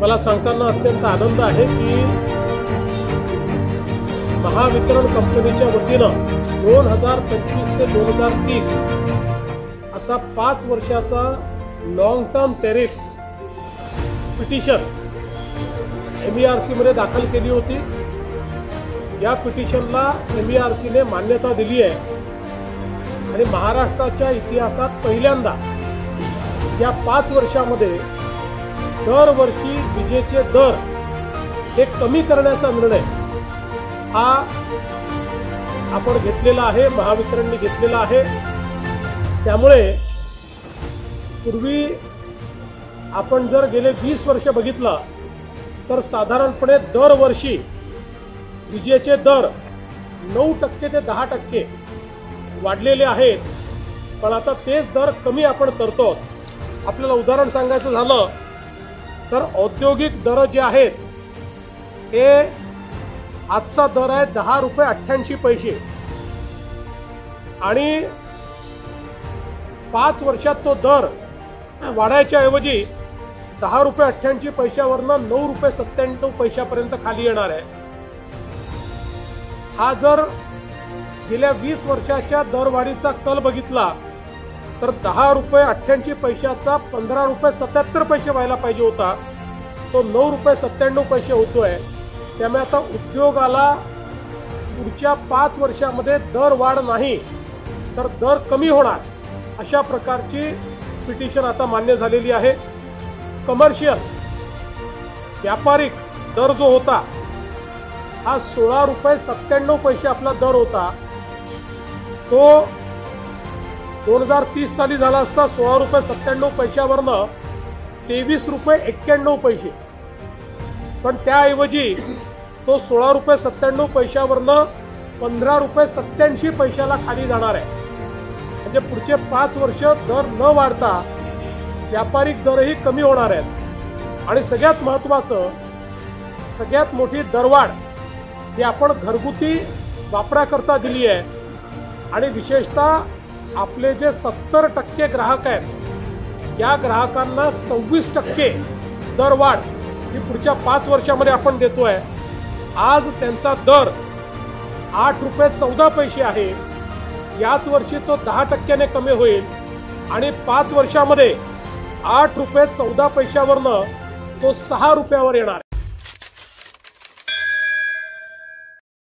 मला सांगताना अत्यंत आनंद आहे की महावितरण कंपनीच्या वतीनं 2025 ते 2030 असा 5 वर्षाचा long term tariff petition MERC मध्ये दाखल केली होती। या पिटिशनला MERC ने मान्यता दिली आहे आणि महाराष्ट्राच्या इतिहासात पहिल्यांदा या 5 वर्षामध्ये दरवर्षी विजेचे दर हे कमी करण्याचा निर्णय हा आपण घेतलेला आहे, महावितरणने घेतलेला आहे। त्यामुळे पूर्वी आपण जर गेले 20 वर्ष बघितलं तर साधारणपणे दरवर्षी विजेचे दर 9% ते 10% वाढलेले आहेत, पण आता तेच दर कमी आपण करतो। आपल्याला उदाहरण सांगायचं झालं तर औद्योगिक दर जे आहेत हे आजचा दर आहे 10 रुपये 88 पैसे आणि 5 वर्षात तो दर वाढायच्या ऐवजी 10 रुपये 88 पैशावरनं 9 रुपये 97 पैशापर्यंत खाली येणार आहे। हा जर गेल्या 20 वर्षाच्या दरवाढीचा कल बघितला तर 10 रुपये 88 पैशाचा 15 रुपये 77 पैसे व्हायला पाहिजे होता, तो 9 रुपये 97 पैसे होतोय। त्यामुळे आता उद्योगाला पुढच्या 5 वर्षामध्ये दर वाढ नाही तर दर कमी होणार अशा प्रकारची पिटिशन आता मान्य झालेली आहे। कमर्शियल व्यापारिक दर जो होता हा 16 रुपये 97 पैसे आपला दर होता, तो 2030 साली झाला असता 16 रुपये 97 पैशावरनं 23 रुपये 91 पैसे, पण त्याऐवजी तो 16 रुपये 97 पैशावरनं 15 रुपये 87 पैशाला खाली जाणार आहे। म्हणजे पुढचे 5 वर्ष दर न वाढता व्यापारिक दरही कमी होणार आहेत। आणि सगळ्यात महत्त्वाचं, सगळ्यात मोठी दरवाढ ही आपण घरगुती वापराकरता दिली आहे आणि विशेषतः आपले जे 70% ग्राहक आहेत या ग्राहकांना 26% दरवाढ ही पुढच्या 5 वर्षामध्ये आपण देतोय। आज त्यांचा दर 8 रुपये 14 पैसे आहे, याच वर्षी तो 10% कमी होईल आणि 5 वर्षामध्ये 8 रुपये 14 पैशावरनं तो 6 रुपयावर येणार।